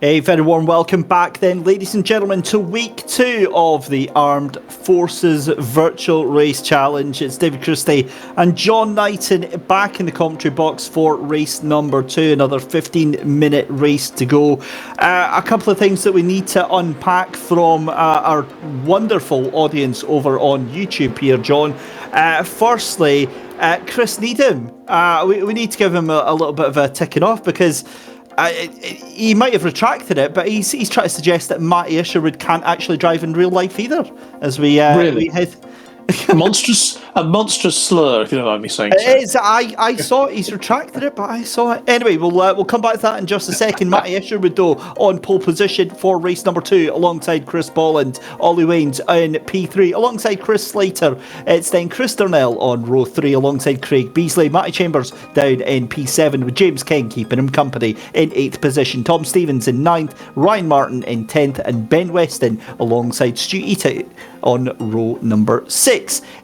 A very warm welcome back then, ladies and gentlemen, to week 2 of the Armed Forces Virtual Race Challenge. It's David Christie and John Knighton back in the commentary box for race number 2, another 15-minute race to go. A couple of things that we need to unpack from our wonderful audience over on YouTube here, John. Firstly, Chris Needham, we need to give him a little bit of a ticking off because he might have retracted it, but he's trying to suggest that Matty Isherwood can't actually drive in real life either. As we really? we head. a monstrous slur, if you don't mind me saying so. It is. I saw it. He's retracted it, but I saw it. Anyway, we'll come back to that in just a second. Matty Isherwood, though, on pole position for race number 2, alongside Chris Bolland. Ollie Waynes in P3, alongside Chris Slater. It's then Chris Darnell on row 3, alongside Craig Beasley. Matty Chambers down in P7, with James King keeping him company in 8th position. Tom Stevens in 9th, Ryan Martin in 10th, and Ben Weston alongside Stu Eaton on row number 6.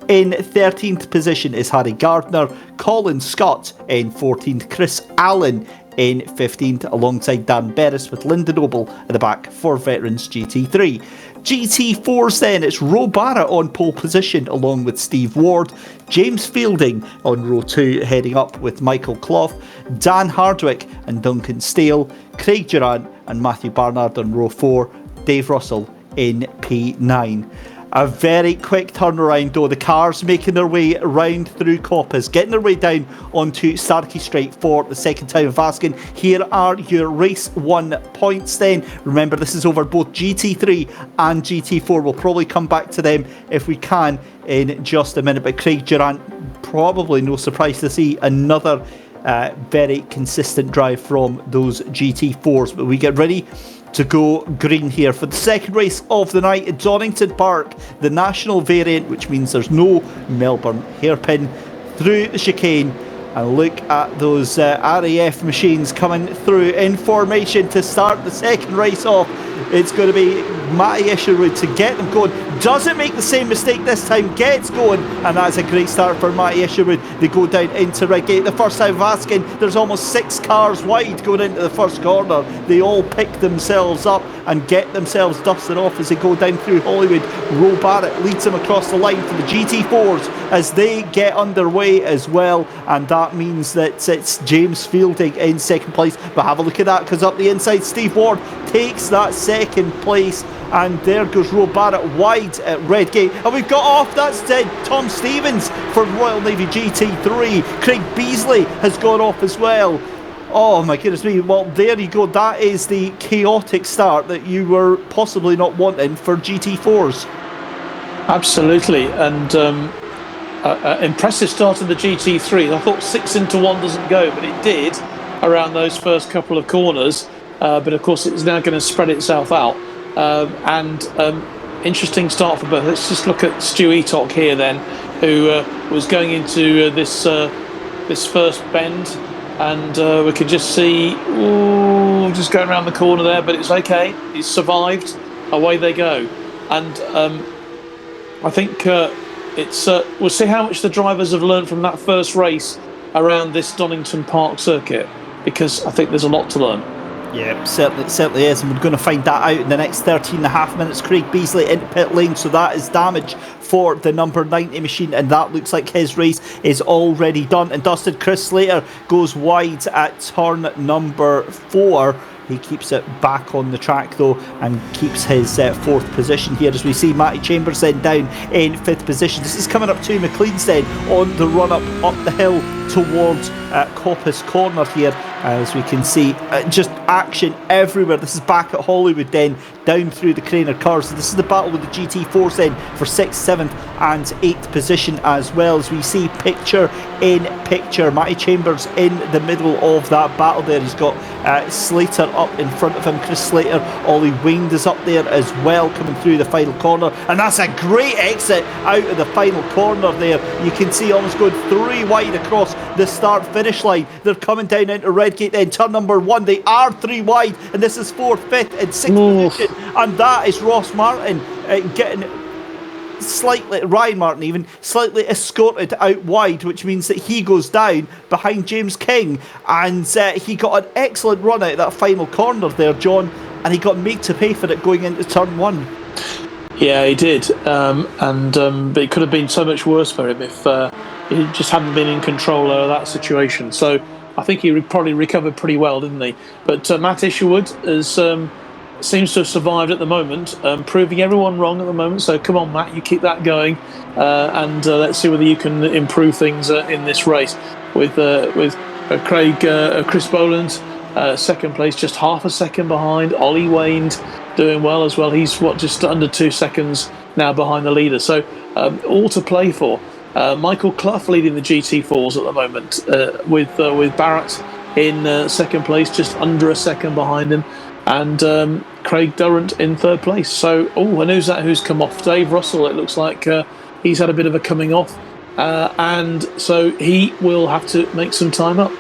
In 13th position is Harry Gardner, Colin Scott in 14th, Chris Allen in 15th, alongside Dan Berris, with Lyndon Noble at the back for Veterans GT3. GT4s then, it's Roe Barrett on pole position along with Steve Ward, James Fielding on row 2 heading up with Michael Clough, Dan Hardwick and Duncan Steele, Craig Durant and Matthew Barnard on row 4, Dave Russell in P9. A very quick turnaround though, the cars making their way round through Coppice, getting their way down onto Starkey Straight for the second time of asking. Here are your race 1 points then. Remember, this is over both GT3 and GT4. We'll probably come back to them if we can in just a minute, but Craig Durant, probably no surprise to see another very consistent drive from those GT4s. But we get ready to go green here for the second race of the night at Donington Park, the national variant, which means there's no Melbourne hairpin, through the chicane. And look at those RAF machines coming through in formation to start the second race off. It's going to be Matty Isherwood to get them going. Doesn't make the same mistake this time, gets going, and that's a great start for Matty Isherwood. They go down into Redgate. The first time of asking, there's almost 6 cars wide going into the first corner. They all pick themselves up and get themselves dusted off as they go down through Hollywood. Roe Barrett leads them across the line for the GT4s as they get underway as well, and that means that it's James Fielding in second place. But have a look at that, because up the inside Steve Ward takes that second place, and there goes Roe Barrett wide at Redgate, and we've got off. That's Tom Stevens for Royal Navy GT3. Craig Beasley has gone off as well. Oh my goodness me. Well, there you go. That is the chaotic start that you were possibly not wanting for GT4s. Absolutely, and impressive start in the GT3. I thought 6 into 1 doesn't go, but it did around those first couple of corners. But of course, it's now going to spread itself out. Interesting start for both. Let's just look at Stu Eaton here then, who was going into this first bend, and we could just see, just going around the corner there, but it's okay. He's survived. Away they go, and I think we'll see how much the drivers have learned from that first race around this Donington Park circuit, because I think there's a lot to learn. Yeah, certainly is, and we're going to find that out in the next 13.5 minutes. Craig Beasley into pit lane, so that is damage for the number 90 machine, and that looks like his race is already done and dusted. Chris Slater goes wide at turn number 4. He keeps it back on the track though, and keeps his 4th position here, as we see Matty Chambers then down in 5th position. This is coming up to McLean's then on the run up the hill towards Coppice Corner here, as we can see just action everywhere. This is back at Hollywood then, down through the Craner cars. So this is the battle with the GT4s then for 6th, 7th and 8th position, as well as we see picture in picture. Matty Chambers in the middle of that battle there. He's got Slater up in front of him, Chris Slater. Ollie Wayne is up there as well, coming through the final corner, and that's a great exit out of the final corner there. You can see almost going 3 wide across the start finish line. They're coming down into Redgate then, turn number 1. They are 3 wide, and this is 4th, 5th and 6th position, and that is Ross Martin getting slightly, Ryan Martin even, slightly escorted out wide, which means that he goes down behind James King, and he got an excellent run out of that final corner there, John. and he got made to pay for it going into turn 1. Yeah, he did, but it could have been so much worse for him if he just hadn't been in control of that situation. So I think he probably recovered pretty well, didn't he? But Matt Isherwood seems to have survived at the moment, proving everyone wrong at the moment. So come on, Matt, you keep that going, and let's see whether you can improve things in this race with Chris Boland. Second place, just half a second behind. Ollie Wayne doing well as well. He's just under 2 seconds now behind the leader. So all to play for. Michael Clough leading the GT4s at the moment, with Barrett in second place, just under a second behind him, and Craig Durrant in third place. So, and who's come off? Dave Russell. It looks like he's had a bit of a coming off, and so he will have to make some time up.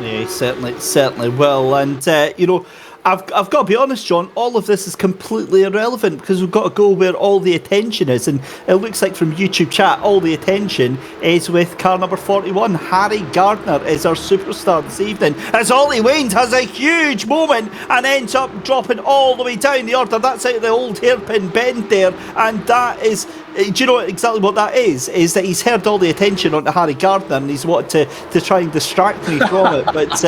Yeah, certainly will. And I've got to be honest, John, all of this is completely irrelevant because we've got to go where all the attention is. And it looks like from YouTube chat, all the attention is with car number 41. Harry Gardner is our superstar this evening, as Ollie Wayne has a huge moment and ends up dropping all the way down the order. That's out of the old hairpin bend there. And that is, do you know exactly what that is? Is that he's heard all the attention onto Harry Gardner and he's wanted to try and distract me from it. But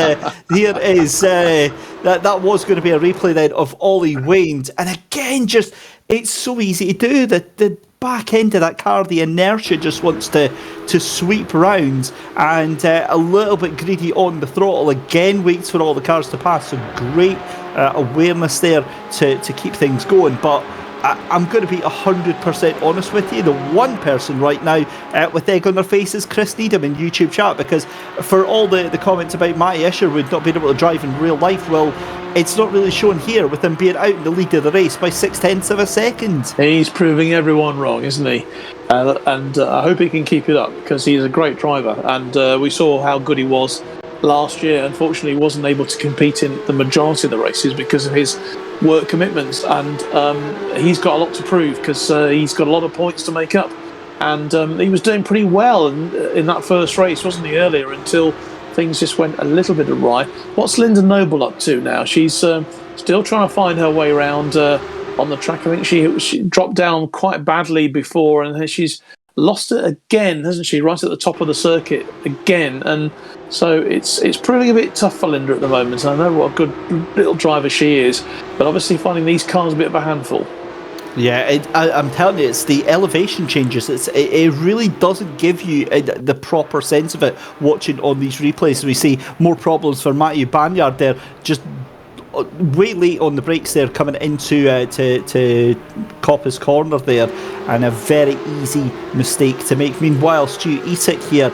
here is, that was going to be a replay then of Ollie Wayne. And again, just, it's so easy to do. The back end of that car, the inertia just wants to sweep around, and a little bit greedy on the throttle. Again, waits for all the cars to pass. So great awareness there to keep things going. But I'm going to be 100% honest with you. The one person right now with egg on their face is Chris Needham in YouTube chat, because for all the comments about Matty Isherwood not being able to drive in real life, well, it's not really shown here with him being out in the lead of the race by 0.6 of a second. He's proving everyone wrong, isn't he? And I hope he can keep it up, because he's a great driver, and we saw how good he was last year. Unfortunately, he wasn't able to compete in the majority of the races because of his work commitments, and he's got a lot to prove because he's got a lot of points to make up, and he was doing pretty well in that first race, wasn't he, earlier, until things just went a little bit awry. What's Linda Noble up to now? She's still trying to find her way around on the track. I think she dropped down quite badly before, and she's lost it again, hasn't she, right at the top of the circuit again. And so it's proving a bit tough for Linda at the moment. I know what a good little driver she is, but obviously finding these cars a bit of a handful. Yeah, I'm telling you, it's the elevation changes. It really doesn't give you the proper sense of it watching on these replays. We see more problems for Matthew Banyard there, just way late on the brakes there, coming into to Coppa's corner there, and a very easy mistake to make. Meanwhile, Stu Etic here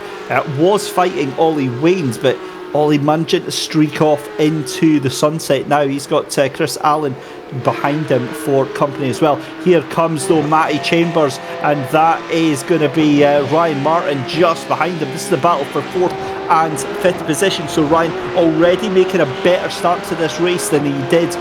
was fighting Ollie Waynes, but Ollie managing to streak off into the sunset now. He's got Chris Allen behind him for company as well. Here comes though Matty Chambers, and that is going to be Ryan Martin just behind him. This is the battle for 4th and 5th position, so Ryan already making a better start to this race than he did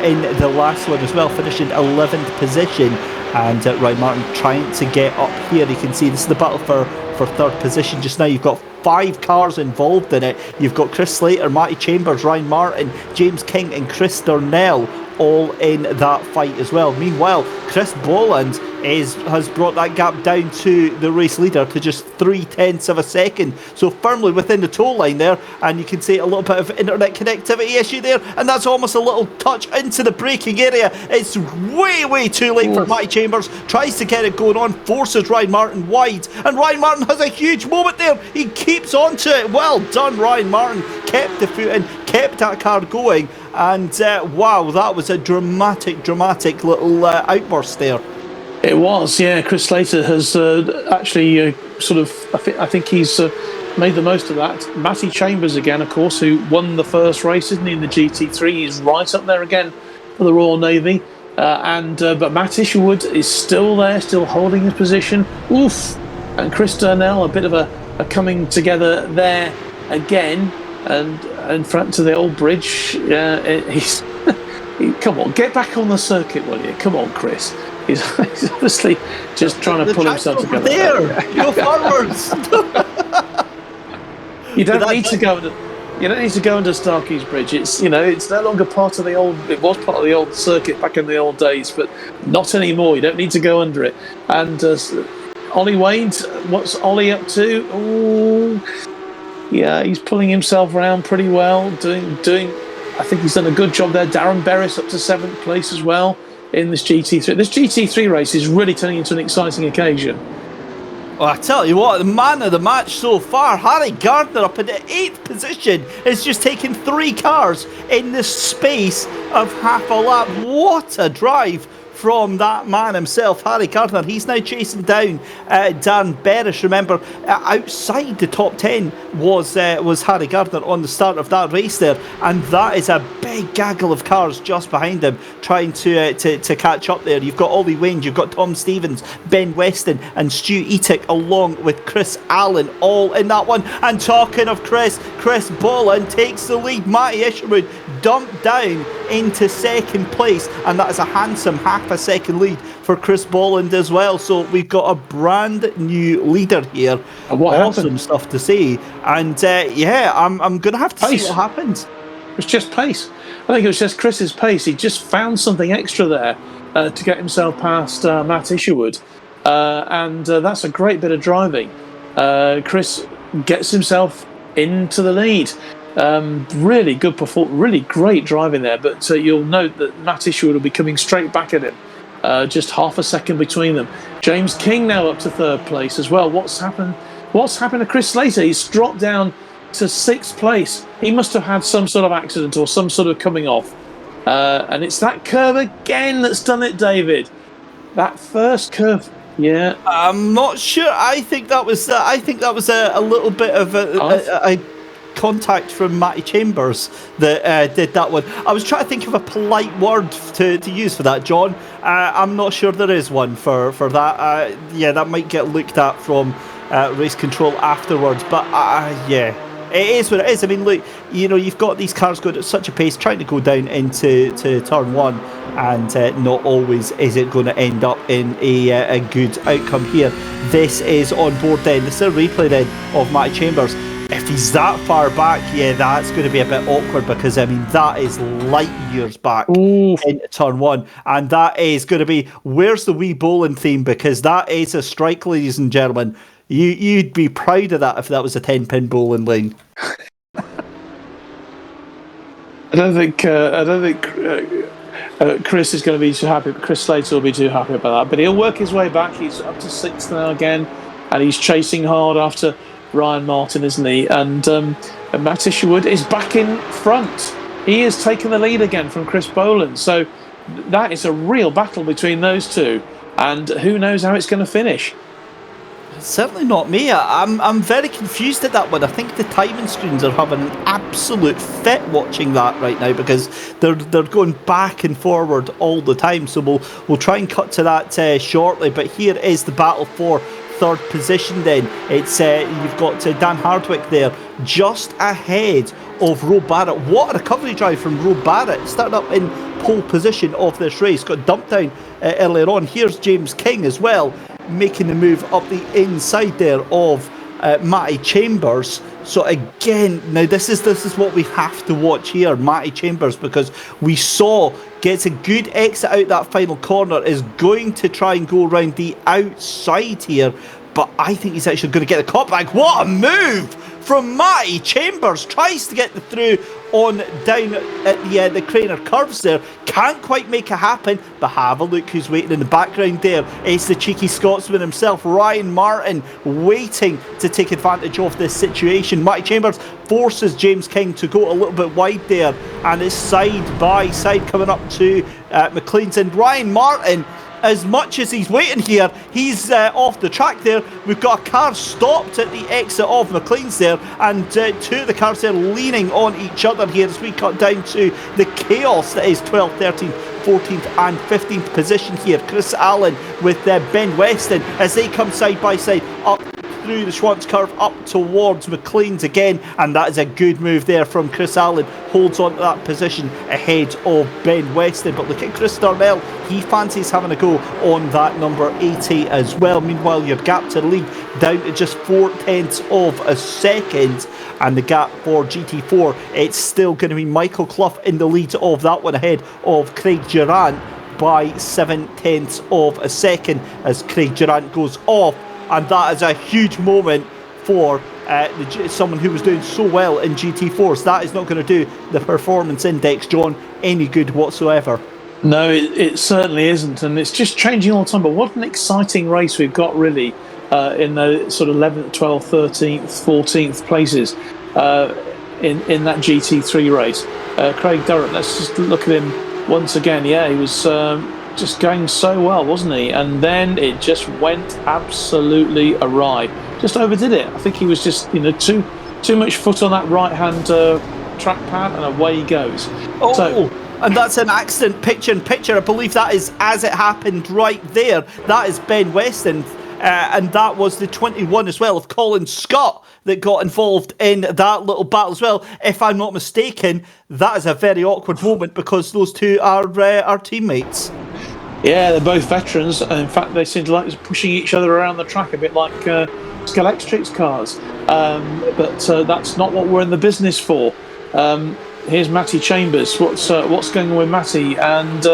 in the last one as well, finishing 11th position. And Ryan Martin trying to get up here. You can see this is the battle for 3rd position just now. You've got 5 cars involved in it. You've got Chris Slater, Matty Chambers, Ryan Martin, James King and Chris Darnell all in that fight as well. Meanwhile, Chris Boland has brought that gap down to the race leader to just 0.3 of a second, so firmly within the tow line there. And you can see a little bit of internet connectivity issue there, and that's almost a little touch into the braking area. It's way too late for Matty Chambers. Tries to get it going on, forces Ryan Martin wide, and Ryan Martin has a huge moment there. He keeps on to it. Well done, Ryan Martin. Kept the foot in, kept that car going, and wow, that was a dramatic little outburst there. It was, yeah. Chris Slater has actually I think he's made the most of that. Matty Chambers again, of course, who won the first race, isn't he, in the GT3? He's right up there again for the Royal Navy. But Matt Isherwood is still there, still holding his position. Oof! And Chris Darnell, a bit of a coming together there again, and in front to the old bridge. He's come on, get back on the circuit, will you? Come on, Chris. He's obviously just trying to pull himself together. There, go forwards. You don't need to go. You don't need to go under Starkey's Bridge. It's it's no longer part of the old. It was part of the old circuit back in the old days, but not anymore. You don't need to go under it. And Ollie Wade, what's Ollie up to? Oh, yeah, he's pulling himself around pretty well. Doing. I think he's done a good job there. Darren Berris up to 7th place as well in this GT3. This GT3 race is really turning into an exciting occasion. Well, I tell you what, the man of the match so far, Harry Gardner up in the 8th position, is just taking 3 cars in the space of half a lap. What a drive from that man himself, Harry Gardner. He's now chasing down Dan Berrish. Remember, outside the top 10 was Harry Gardner on the start of that race there, and that is a big gaggle of cars just behind him trying to catch up there. You've got Ollie Wayne, you've got Tom Stevens, Ben Weston and Stu Etic along with Chris Allen all in that one. And talking of Chris Boland takes the lead. Matty Isherwood dumped down into 2nd place, and that is a handsome half a second lead for Chris Boland as well. So we've got a brand new leader here. Awesome stuff to see. And I'm going to have to see what happens. It was just pace. I think it was just Chris's pace. He just found something extra there to get himself past Matt Isherwood. And that's a great bit of driving. Chris gets himself into the lead. Really good performance, really great driving there. But you'll note that Matt Isherwood will be coming straight back at him. Just half a second between them. James King now up to 3rd place as well. What's happened to Chris Slater? He's dropped down to 6th place. He must have had some sort of accident or some sort of coming off. And it's that curve again that's done it, David. That first curve. Yeah. I'm not sure. I think that was a little bit of a contact from Matty Chambers that did that one. I was trying to think of a polite word to use for that, John. I'm not sure there is one for that. That might get looked at from race control afterwards, but it is what it is. I mean, look, you've got these cars going at such a pace, trying to go down into turn 1, and not always is it going to end up in a good outcome here. This is on board then. This is a replay then of Matty Chambers. If he's that far back, that's going to be a bit awkward, because that is light years back into turn 1, and that is going to be, where's the wee bowling theme, because that is a strike, ladies and gentlemen. You'd be proud of that if that was a 10-pin bowling lane. I don't think Chris is going to be too happy, but Chris Slater will be too happy about that. But he'll work his way back. He's up to 6th now again, and he's chasing hard after Ryan Martin, isn't he? And Matt Isherwood is back in front. He has taken the lead again from Chris Boland. So that is a real battle between those two, and who knows how it's going to finish. Certainly not me. I'm very confused at that one. I think the timing screens are having an absolute fit watching that right now, because they're going back and forward all the time. So we'll try and cut to that shortly. But here is the battle for 3rd position then. It's you've got Dan Hardwick there just ahead of Roe Barrett. What a recovery drive from Roe Barrett, started up in pole position of this race, got dumped down earlier on. Here's James King as well, making the move up the inside there of Matty Chambers. So again, now this is what we have to watch here, Matty Chambers, because we saw gets a good exit out that final corner, is going to try and go around the outside here, but I think he's actually going to get the cop back. What a move from Matty Chambers, tries to get the through on down at the Craner curves there, can't quite make it happen, but have a look who's waiting in the background there. It's the cheeky Scotsman himself, Ryan Martin, waiting to take advantage of this situation. Matty Chambers forces James King to go a little bit wide there, and it's side by side coming up to McLean's, and Ryan Martin, as much as he's waiting here, he's off the track there. We've got a car stopped at the exit of McLean's there, and two of the cars there leaning on each other here as we cut down to the chaos that is 12th, 13th, 14th and 15th position here. Chris Allen with Ben Weston as they come side by side up through the Schwantz curve up towards McLean's again, and that is a good move there from Chris Allen. Holds on to that position ahead of Ben Weston. But look at Chris Darnell, he fancies having a go on that number 80 as well. Meanwhile, your gap to the lead down to just 0.4 of a second, and the gap for GT4, it's still going to be Michael Clough in the lead of that one, ahead of Craig Durant by 0.7 of a second as Craig Durant goes off. And that is a huge moment for someone who was doing so well in GT4. So that is not going to do the performance index, John, any good whatsoever. No, it certainly isn't, and it's just changing all the time. But what an exciting race we've got, really, in the sort of 11th, 12th, 13th, 14th places in that GT3 race. Craig Durant, let's just look at him once again. Yeah, he was just going so well, wasn't he? And then it just went absolutely awry. Just overdid it. I think he was just, too much foot on that right-hand track pad, and away he goes. And that's an accident picture-in-picture. I believe that is as it happened right there. That is Ben Weston. And that was the 21 as well of Colin Scott that got involved in that little battle as well. If I'm not mistaken, that is a very awkward moment because those two are our teammates. Yeah, they're both veterans. In fact, they seem to like pushing each other around the track a bit like Scalextric's cars. But that's not what we're in the business for. Here's Matty Chambers. What's going on with Matty? And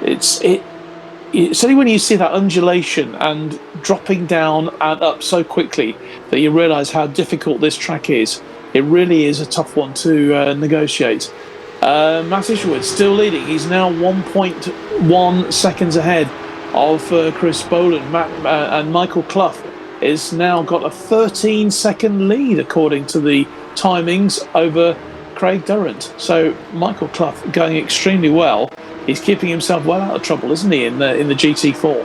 it's only when you see that undulation and dropping down and up so quickly that you realise how difficult this track is. It really is a tough one to negotiate. Matt Isherwood still leading. He's now 1.1 seconds ahead of Chris Boland. And Michael Clough is now got a 13-second lead according to the timings over Craig Durant. So Michael Clough going extremely well. He's keeping himself well out of trouble, isn't he, in the GT4?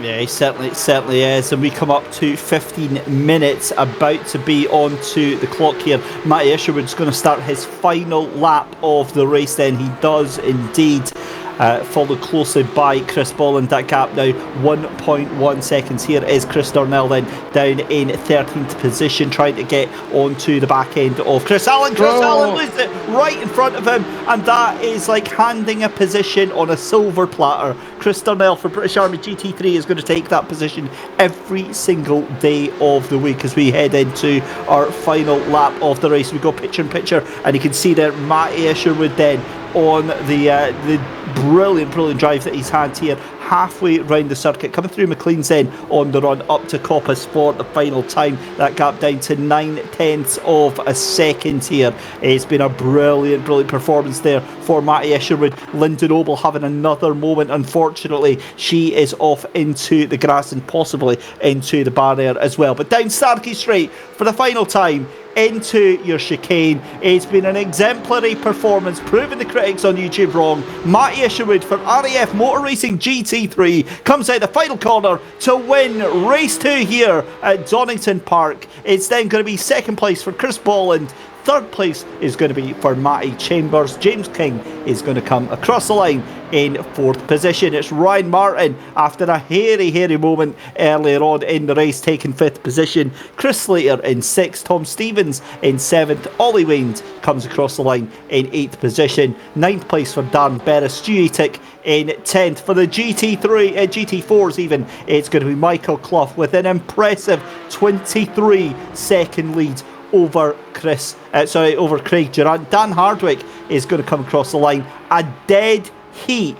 Yeah, he certainly is. And we come up to 15 minutes, about to be onto the clock here. Matty Isherwood's going to start his final lap of the race then. He does indeed. Followed closely by Chris Bolland. That gap now 1.1 seconds. Here is Chris Darnell then down in 13th position, trying to get onto the back end of Chris Allen. Allen loses it right in front of him, and that is like handing a position on a silver platter. Chris Darnell for British Army GT3 is going to take that position every single day of the week as we head into our final lap of the race. We go picture in picture, and you can see there Matty Isherwood then on the brilliant drive that he's had here halfway round the circuit, coming through McLean's then on the run up to Coppice for the final time. That gap down to 0.9 of a second here. It's been a brilliant performance there for Matty Isherwood. Lyndon Noble having another moment. Unfortunately, she is off into the grass and possibly into the barrier as well. But down Starkey Straight for the final time into your chicane. It's been an exemplary performance, proving the critics on YouTube wrong. Matty Isherwood for RAF Motor Racing GT3 comes out the final corner to win race 2 here at Donington Park. It's then going to be second place for Chris Bolland. Third place is going to be for Matty Chambers. James King is going to come across the line in fourth position. It's Ryan Martin after a hairy moment earlier on in the race, taking fifth position. Chris Slater in sixth. Tom Stevens in seventh. Ollie Waynes comes across the line in eighth position. Ninth place for Dan Berris. Stu Etick in 10th. For the GT4s even, it's going to be Michael Clough with an impressive 23-second lead over Craig Durant. Dan Hardwick is going to come across the line. A dead heat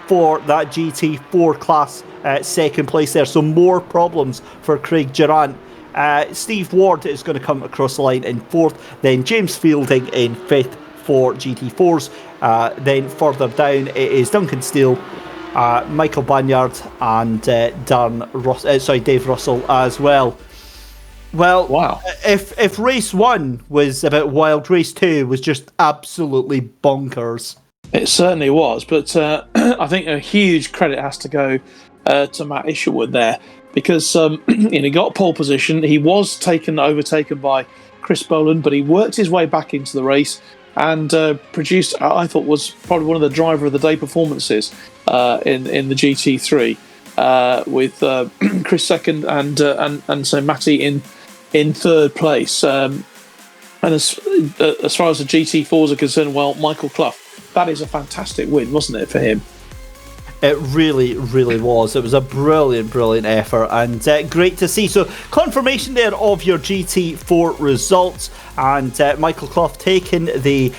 for that GT4 class second place there. So more problems for Craig Durant. Steve Ward is going to come across the line in fourth. Then James Fielding in fifth for GT4s. Then further down it is Duncan Steele, Michael Banyard, and Dave Russell as well. Well, wow. If race 1 was a bit wild, race 2 was just absolutely bonkers. It certainly was, but I think a huge credit has to go to Matt Isherwood there, because he got pole position. He was overtaken by Chris Boland, but he worked his way back into the race and produced, I thought, was probably one of the driver of the day performances in the GT3. with Chris second and so Matty in third place. And as far as the GT4s are concerned, well, Michael Clough, that is a fantastic win, wasn't it, for him? It really, really was. It was a brilliant, brilliant effort, and great to see. So, confirmation there of your GT4 results, and Michael Clough taking the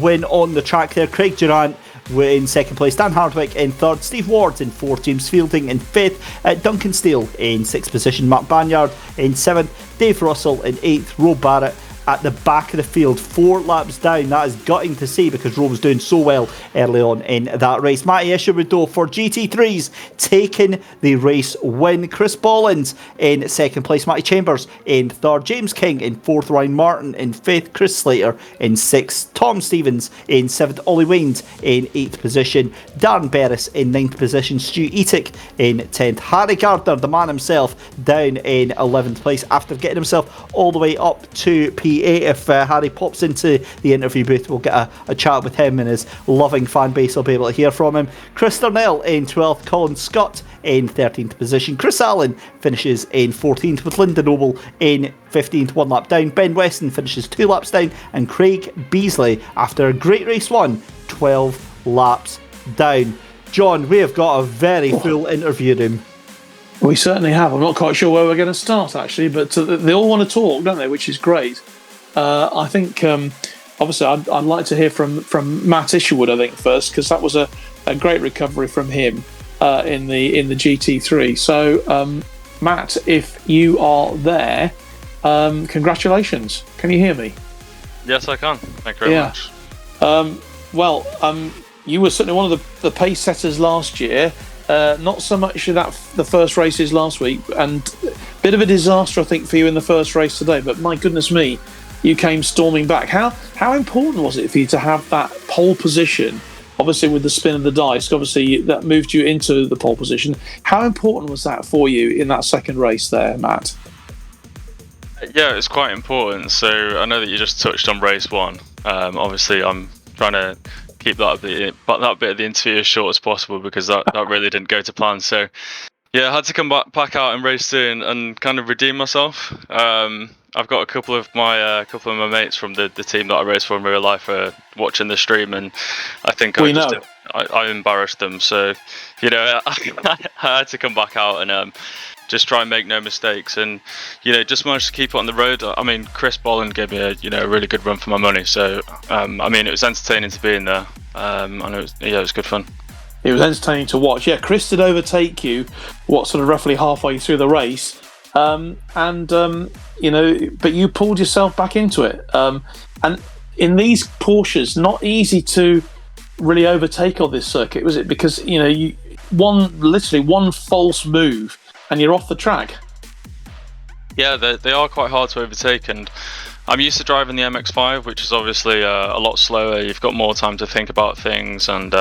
win on the track there. Craig Durant in second place, Dan Hardwick in third, Steve Ward in fourth, James Fielding in fifth, Duncan Steele in sixth position, Mark Banyard in seventh, Dave Russell in eighth, Roe Barrett at the back of the field, 4 laps down. That is gutting to see because Roe was doing so well early on in that race. Matty Isherwood for GT3s taking the race win. Chris Bollins in second place, Matty Chambers in third, James King in fourth, Ryan Martin in fifth, Chris Slater in sixth, Tom Stevens in seventh, Ollie Waynes in eighth position, Darren Berris in ninth position, Stu Etic in 10th, Harry Gardner, the man himself, down in 11th place after getting himself all the way up to P8. If Harry pops into the interview booth, we'll get a chat with him and his loving fan base. I'll be able to hear from him. Chris Darnell in 12th, Colin Scott in 13th position, Chris Allen finishes in 14th with Linda Noble in 15th, 1 lap down, Ben Weston finishes 2 laps down, and Craig Beasley, after a great race 1, 12 laps down. John, we have got a very full interview room. We certainly have. I'm not quite sure where we're going to start, actually, but they all want to talk, don't they, which is great. I think, obviously, I'd like to hear from Matt Isherwood, I think, first, because that was a great recovery from him in the GT3. So, Matt, if you are there, congratulations. Can you hear me? Yes, I can. Thank you very much. You were certainly one of the pace setters last year. Not so much the first races last week, and a bit of a disaster, I think, for you in the first race today. But my goodness me, you came storming back. How important was it for you to have that pole position? Obviously, with the spin of the dice, obviously that moved you into the pole position. How important was that for you in that second race there, Matt? Yeah, it's quite important. So I know that you just touched on race 1. Obviously, I'm trying to keep that bit of the interview as short as possible because that really didn't go to plan. So yeah, I had to come back out in race 2 and kind of redeem myself. I've got a couple of my mates from the team that I race for in real life watching the stream, and I think I embarrassed them. So I had to come back out and just try and make no mistakes, and just managed to keep it on the road. I mean, Chris Bolland gave me a really good run for my money. So it was entertaining to be in there, and it was good fun. It was entertaining to watch. Yeah, Chris did overtake you, sort of roughly halfway through the race, but you pulled yourself back into it. And in these Porsches, not easy to really overtake on this circuit, was it? Because literally one false move and you're off the track. Yeah, they are quite hard to overtake, and I'm used to driving the MX-5, which is obviously a lot slower. You've got more time to think about things, and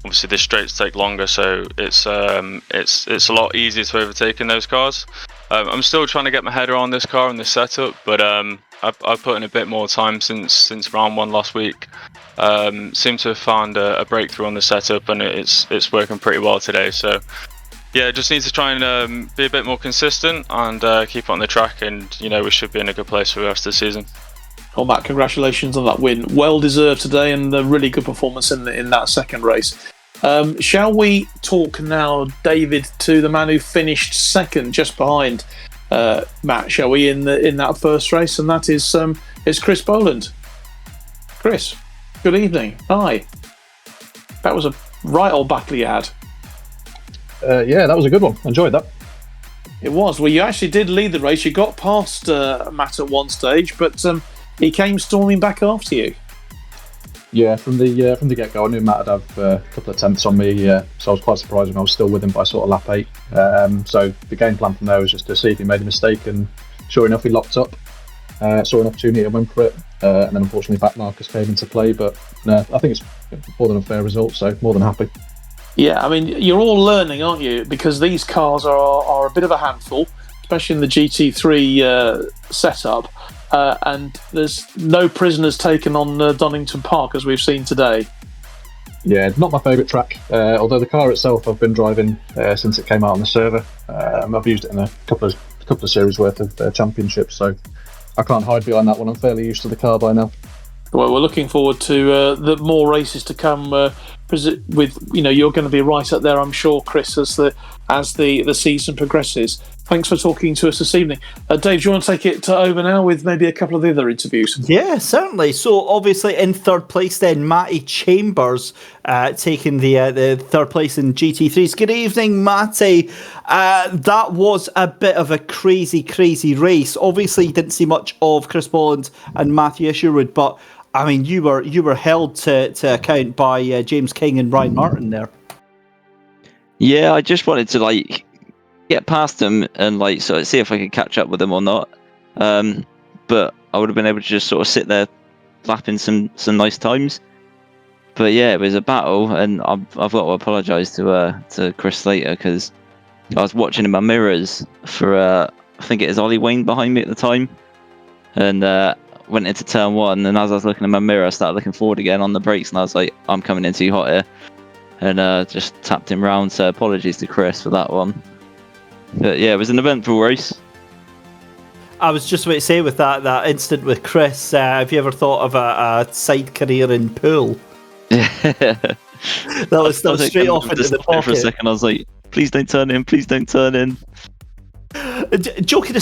obviously the straights take longer, so it's a lot easier to overtake in those cars. I'm still trying to get my head around this car and this setup, but I've put in a bit more time since round 1 last week. Seem to have found a breakthrough on the setup, and it's working pretty well today. So yeah, just need to try and be a bit more consistent and keep it on the track, and we should be in a good place for the rest of the season. Well, Matt, congratulations on that win. Well deserved today, and a really good performance in that second race. Shall we talk now, David, to the man who finished second, just behind Matt? Shall we in that first race, and that is Chris Boland. Chris, good evening. Hi. That was a right old battle you had. Yeah, that was a good one. Enjoyed that. It was. Well, you actually did lead the race. You got past Matt at one stage, but he came storming back after you. Yeah, from the get-go, I knew Matt would have a couple of tenths on me, so I was quite surprised when I was still with him by sort of lap 8. So the game plan from there was just to see if he made a mistake, and sure enough, he locked up. Saw an opportunity and went for it, and then unfortunately back markers came into play, but no, I think it's more than a fair result, so more than happy. Yeah, I mean, you're all learning, aren't you? Because these cars are a bit of a handful, especially in the GT3 setup. And there's no prisoners taken on Donington Park, as we've seen today. Yeah, not my favourite track. Although the car itself, I've been driving since it came out on the server. I've used it in a couple of series worth of championships, so I can't hide behind that one. I'm fairly used to the car by now. Well, we're looking forward to the more races to come. With you're going to be right up there, I'm sure, Chris, as the season progresses. Thanks for talking to us this evening, Dave. Do you want to take it over now with maybe a couple of the other interviews? Yeah, certainly. So obviously in third place, then Matty Chambers taking the third place in GT3s. Good evening, Matty. That was a bit of a crazy race. Obviously, you didn't see much of Chris Bolland and Matthew Isherwood, but I mean, you were held to account by James King and Ryan Martin there. Yeah, I just wanted to get past them and sort of see if I could catch up with them or not. But I would have been able to just sort of sit there lapping some nice times. But yeah, it was a battle, and I've got to apologise to Chris Slater, because I was watching in my mirrors for I think it is Ollie Wayne behind me at the time, and went into turn one, and as I was looking in my mirror, I started looking forward again on the brakes, and I was like, I'm coming in too hot here, and just tapped him round. So apologies to Chris for that one. But yeah, it was an eventful race. I was just about to say, with that incident with Chris, have you ever thought of a side career in pool? that was straight off into the pocket. For a second, I was like, please don't turn in, please don't turn in. Joking